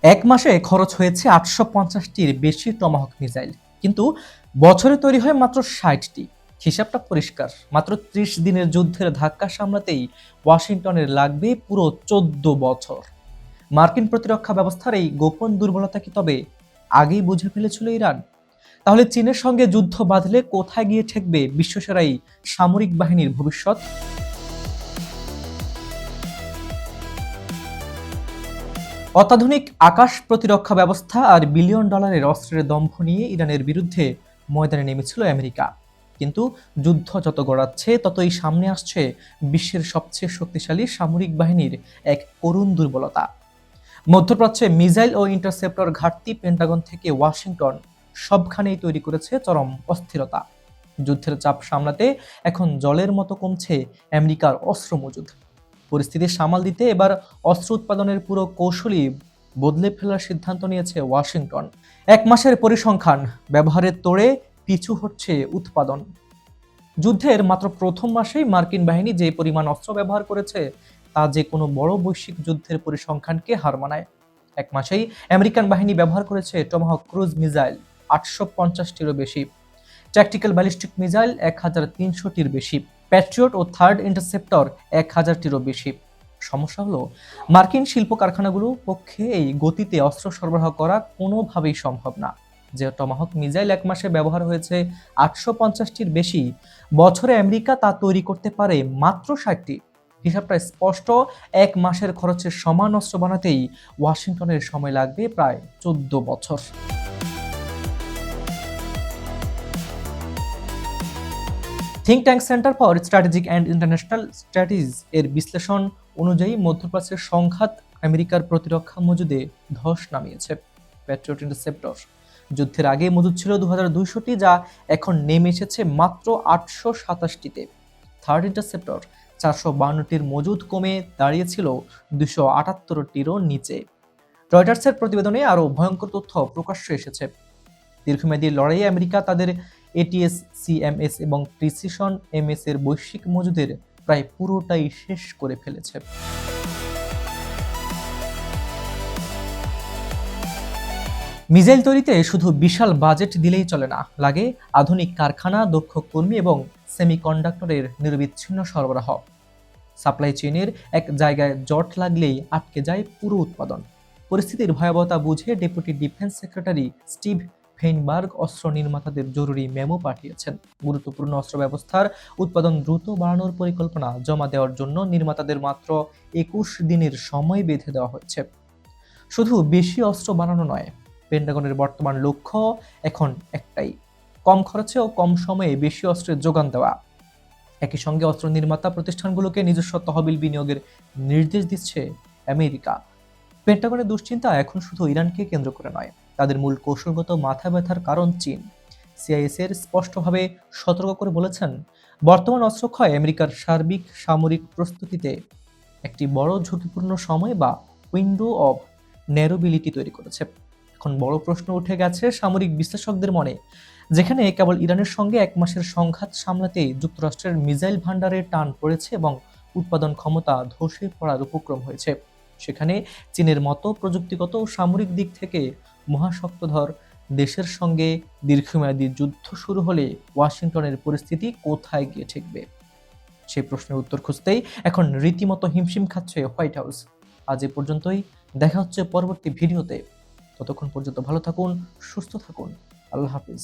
এক মাসে খরচ হয়েছে 850টির বেশি টমাহক মিসাইল, কিন্তু বছরে তৈরি হয় মাত্র 60টি। হিসাবটা পরিষ্কার, মাত্র 30 দিনের যুদ্ধের ধাক্কা সামলাতেই ওয়াশিংটনের লাগবে পুরো 14 বছর। মার্কিন প্রতিরক্ষা ব্যবস্থার এই গোপন দুর্বলতা কি তবে আগেই বুঝে ফেলেছিল ইরান? তাহলে চীনের সঙ্গে যুদ্ধ বাঁধলে কোথায় গিয়ে ঠেকবে বিশ্বসেরা এই সামরিক বাহিনীর ভবিষ্যৎ? অত্যাধুনিক আকাশ প্রতিরক্ষা ব্যবস্থা আর বিলিয়ন ডলারের অস্ত্রের দম্ভ নিয়ে ইরানের বিরুদ্ধে ময়দানে নেমেছিল আমেরিকা। কিন্তু যুদ্ধ যত গড়াচ্ছে ততই সামনে আসছে বিশ্বের সবচেয়ে শক্তিশালী সামরিক বাহিনীর এক করুণ দুর্বলতা। মধ্যপ্রাচ্যে মিসাইল ও ইন্টারসেপ্টর ঘাটতি পেন্টাগন থেকে ওয়াশিংটন সবখানেই তৈরি করেছে চরম অস্থিরতা। যুদ্ধের চাপ সামলাতে এখন জলের মতো কমছে আমেরিকার অস্ত্র মজুদ। পরিস্থিতি সামাল দিতে এবার অস্ত্র উৎপাদনের পুরো কৌশলই বদলে ফেলার সিদ্ধান্ত নিয়েছে ওয়াশিংটন। এক মাসের পরিসংখ্যান ব্যবহারের তোড়ে পিছু হচ্ছে উৎপাদন। যুদ্ধের মাত্র প্রথম মাসেই মার্কিন বাহিনী যে পরিমাণ অস্ত্র ব্যবহার করেছে তা যে কোনো বড় বৈশ্বিক যুদ্ধের পরিসংখ্যানকে হার মানায়। এক মাসেই আমেরিকান বাহিনী ব্যবহার করেছে টমাহক ক্রুজ মিসাইল 850টিরও বেশি, ট্যাকটিক্যাল ব্যালিস্টিক মিসাইল 1300টির বেশি, প্যাট্রিয়ট ও থার্ড ইন্টারসেপ্টর 1000টিরও বেশি। সমস্যা হলো, মার্কিন শিল্প কারখানাগুলোর পক্ষে এই গতিতে অস্ত্র সরবরাহ করা কোনোভাবেই সম্ভব না। যে টমাহক মিসাইল এক মাসে ব্যবহার হয়েছে 850টির বেশি, বছরে আমেরিকা তা তৈরি করতে পারে মাত্র 60টি। হিসাবটা স্পষ্ট, এক মাসের খরচের সমান অস্ত্র বানাতেই ওয়াশিংটনের সময় লাগবে প্রায় 14 বছর। Think tank centre for strategic and international strategies এর বিশ্লেষণ অনুযায়ী মধ্যপ্রাচ্যের সংঘাত আমেরিকার প্রতিরক্ষা মজুদে ধস নামিয়েছে। প্যাট্রিয়ট ইন্টারসেপ্টর যুদ্ধের আগে মজুদ ছিল 2200টি, যা এখন নেমে এসেছে মাত্র 827টিতে। থার্ড ইন্টারসেপ্টর 452টির মজুদ কমে দাঁড়িয়েছিল 278টিরও নিচে। রয়টার্সের প্রতিবেদনে আরও ভয়ঙ্কর তথ্য প্রকাশ্যে এসেছে। দীর্ঘমেয়াদী লড়াইয়ে আমেরিকা তাদের এটিএস, সিএমএস এবং প্রিসিশন এমএস এর বৈশ্বিক মজুদের প্রায় পুরোটাই শেষ করে ফেলেছে। মিসাইল তৈরিতে শুধু বিশাল বাজেট দিলেই চলে না, লাগে আধুনিক কারখানা, দক্ষ কর্মী এবং সেমিকন্ডাক্টরের নিরবিচ্ছিন্ন সরবরাহ। সাপ্লাই চেইনের এক জায়গায় জট লাগলেই আটকে যায় পুরো উৎপাদন। পরিস্থিতির ভয়াবহতা বুঝে deputy defence secretary Steve Feinberg অস্ত্র নির্মাতাদের জরুরি মেমো পাঠিয়েছেন। গুরুত্বপূর্ণ অস্ত্র ব্যবস্থার উৎপাদন দ্রুত বাড়ানোর পরিকল্পনা জমা দেওয়ার জন্য নির্মাতাদের মাত্র 21 দিনের সময় বেঁধে দেওয়া হচ্ছে। শুধু বেশি অস্ত্র বানানো নয়, পেন্টাগনের বর্তমান লক্ষ্য এখন একটাই: কম খরচে ও কম সময়ে বেশি অস্ত্রের যোগান দেওয়া। একই সঙ্গে অস্ত্র নির্মাতা প্রতিষ্ঠানগুলোকে নিজস্ব তহবিল বিনিয়োগের নির্দেশ দিচ্ছে আমেরিকা। পেন্টাগনের দুশ্চিন্তা এখন শুধু ইরানকে কেন্দ্র করে নয়, তাদের মূল কৌশলগত মাথা ব্যথার কারণ চীন। সিআইএসএর স্পষ্টভাবে সতর্ক করে বলেছেন, বর্তমান অস্ত্রক্ষয় আমেরিকার সার্বিক সামরিক প্রস্তুতিতে একটি বড় ঝুঁকিপূর্ণ সময় বা উইন্ডো অব ন্যারোবিলিটি তৈরি করেছে। এখন বড় প্রশ্ন উঠে গেছে সামরিক বিশ্লেষকদের মনে। যেখানে কেবল ইরানের সঙ্গে এক মাসের সংঘাত সামলাতেই যুক্তরাষ্ট্রের মিসাইল ভান্ডারে টান পড়েছে এবং উৎপাদন ক্ষমতা ধসে পড়ার উপক্রম হয়েছে, সেখানে চীনের মতো প্রযুক্তিগত ও সামরিক দিক থেকে মহাশক্তধর দেশের সঙ্গে দীর্ঘমেয়াদী যুদ্ধ শুরু হলে ওয়াশিংটনের পরিস্থিতি কোথায় গিয়ে ঠেকবে? সেই প্রশ্নের উত্তর খুঁজতেই এখন রীতিমতো হিমশিম খাচ্ছে হোয়াইট হাউস। আজ এ পর্যন্তই, দেখা হচ্ছে পরবর্তী ভিডিওতে। ততক্ষণ পর্যন্ত ভালো থাকুন, সুস্থ থাকুন। আল্লাহ হাফিজ।